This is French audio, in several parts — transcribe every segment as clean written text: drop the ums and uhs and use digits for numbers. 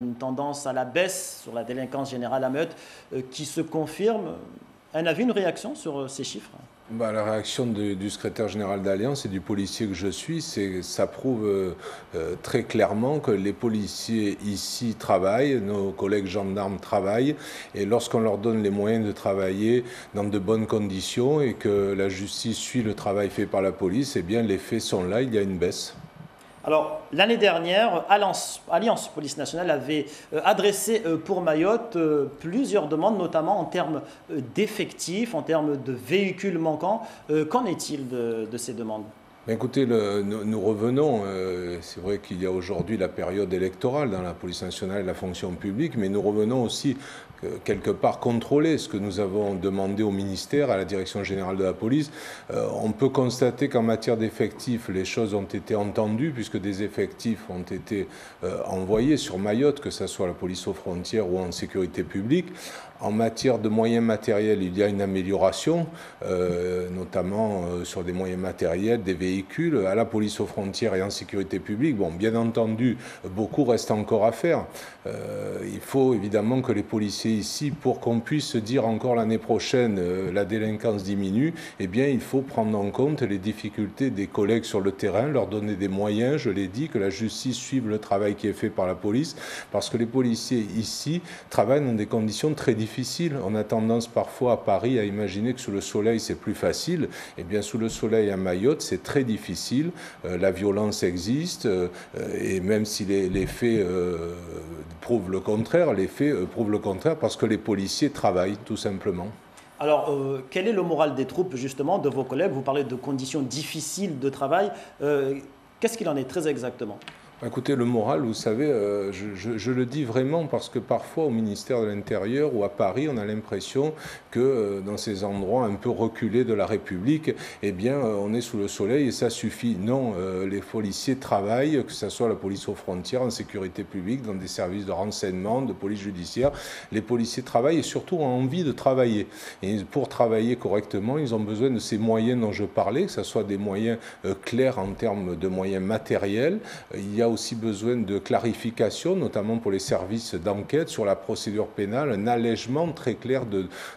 une tendance à la baisse sur la délinquance générale à Mayotte qui se confirme. Un avis, une réaction sur ces chiffres? La réaction du secrétaire général d'Alliance et du policier que je suis, ça prouve très clairement que les policiers ici travaillent, nos collègues gendarmes travaillent, et lorsqu'on leur donne les moyens de travailler dans de bonnes conditions et que la justice suit le travail fait par la police, eh bien les faits sont là, il y a une baisse. Alors, l'année dernière, Alliance Police Nationale avait adressé pour Mayotte plusieurs demandes, notamment en termes d'effectifs, en termes de véhicules manquants. Qu'en est-il de ces demandes? Écoutez, nous revenons, c'est vrai qu'il y a aujourd'hui la période électorale dans la police nationale et la fonction publique, mais nous revenons aussi quelque part contrôler ce que nous avons demandé au ministère, à la direction générale de la police. On peut constater qu'en matière d'effectifs, les choses ont été entendues puisque des effectifs ont été envoyés sur Mayotte, que ce soit à la police aux frontières ou en sécurité publique. En matière de moyens matériels, il y a une amélioration, notamment sur des moyens matériels, des véhicules, à la police aux frontières et en sécurité publique. Bon, bien entendu, beaucoup reste encore à faire. Il faut évidemment que les policiers ici, pour qu'on puisse dire encore l'année prochaine la délinquance diminue, eh bien, il faut prendre en compte les difficultés des collègues sur le terrain, leur donner des moyens, je l'ai dit, que la justice suive le travail qui est fait par la police, parce que les policiers ici travaillent dans des conditions très difficiles. On a tendance parfois à Paris à imaginer que sous le soleil c'est plus facile. Eh bien sous le soleil à Mayotte c'est très difficile. La violence existe et même si les faits prouvent le contraire, parce que les policiers travaillent tout simplement. Alors, quel est le moral des troupes justement, de vos collègues? Vous parlez de conditions difficiles de travail. Qu'est-ce qu'il en est très exactement? Écoutez, le moral, vous savez, je le dis vraiment parce que parfois au ministère de l'Intérieur ou à Paris, on a l'impression que dans ces endroits un peu reculés de la République, eh bien, on est sous le soleil et ça suffit. Non, les policiers travaillent, que ce soit la police aux frontières, en sécurité publique, dans des services de renseignement, de police judiciaire. Les policiers travaillent et surtout ont envie de travailler. Et pour travailler correctement, ils ont besoin de ces moyens dont je parlais, que ce soit des moyens clairs en termes de moyens matériels. Il y a aussi besoin de clarification, notamment pour les services d'enquête sur la procédure pénale, un allègement très clair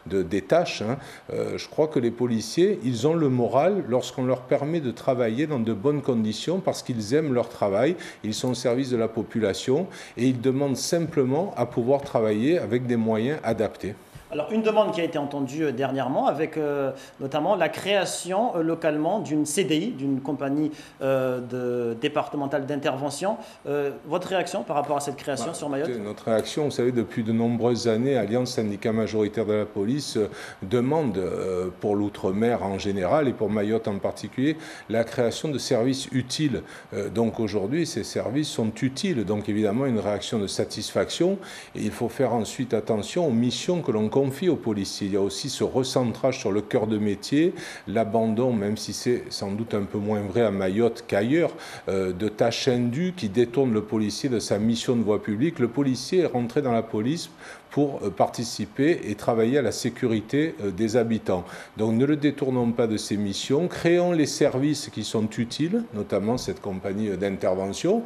des tâches. Je crois que les policiers, ils ont le moral lorsqu'on leur permet de travailler dans de bonnes conditions parce qu'ils aiment leur travail, ils sont au service de la population et ils demandent simplement à pouvoir travailler avec des moyens adaptés. Alors, une demande qui a été entendue dernièrement avec notamment la création localement d'une CDI, d'une compagnie départementale d'intervention. Votre réaction par rapport à cette création sur Mayotte? Notre réaction, vous savez, depuis de nombreuses années, Alliance syndicat majoritaire de la police demande pour l'outre-mer en général et pour Mayotte en particulier la création de services utiles. Donc aujourd'hui, ces services sont utiles. Donc évidemment, une réaction de satisfaction. Et il faut faire ensuite attention aux missions que l'on confie aux policiers. Il y a aussi ce recentrage sur le cœur de métier, l'abandon, même si c'est sans doute un peu moins vrai à Mayotte qu'ailleurs, de tâches indues qui détournent le policier de sa mission de voie publique. Le policier est rentré dans la police pour participer et travailler à la sécurité des habitants. Donc ne le détournons pas de ses missions, créons les services qui sont utiles, notamment cette compagnie d'intervention.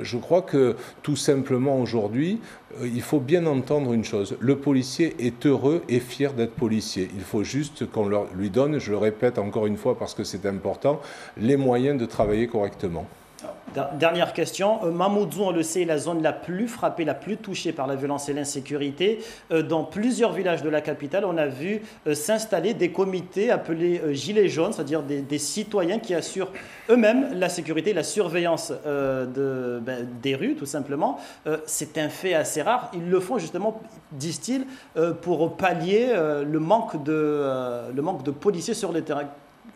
Je crois que tout simplement aujourd'hui, il faut bien entendre une chose, le policier est heureux et fier d'être policier. Il faut juste qu'on lui donne, je le répète encore une fois parce que c'est important, les moyens de travailler correctement. Dernière question. Mamoudzou, on le sait, est la zone la plus frappée, la plus touchée par la violence et l'insécurité. Dans plusieurs villages de la capitale, on a vu s'installer des comités appelés Gilets jaunes, c'est-à-dire des citoyens qui assurent eux-mêmes la sécurité, la surveillance des rues, tout simplement. C'est un fait assez rare. Ils le font justement, disent-ils, pour pallier le manque de policiers sur le terrain.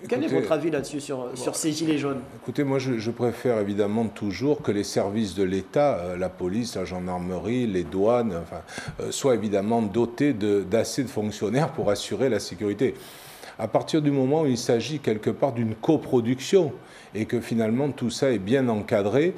Quel est votre avis là-dessus, sur ces gilets jaunes? Écoutez, moi je préfère évidemment toujours que les services de l'État, la police, la gendarmerie, les douanes, soient évidemment dotés d'assez de fonctionnaires pour assurer la sécurité. À partir du moment où il s'agit quelque part d'une coproduction et que finalement tout ça est bien encadré,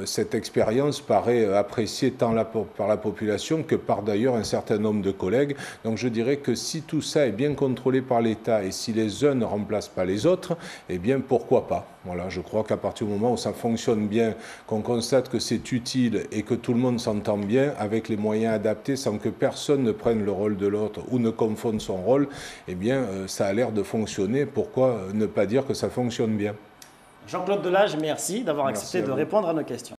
cette expérience paraît appréciée tant par la population que par d'ailleurs un certain nombre de collègues. Donc je dirais que si tout ça est bien contrôlé par l'État et si les uns ne remplacent pas les autres, eh bien pourquoi pas ? Voilà, je crois qu'à partir du moment où ça fonctionne bien, qu'on constate que c'est utile et que tout le monde s'entend bien, avec les moyens adaptés, sans que personne ne prenne le rôle de l'autre ou ne confonde son rôle, eh bien, ça a l'air de fonctionner. Pourquoi ne pas dire que ça fonctionne bien? Jean-Claude Delage, merci d'avoir accepté de répondre à nos questions.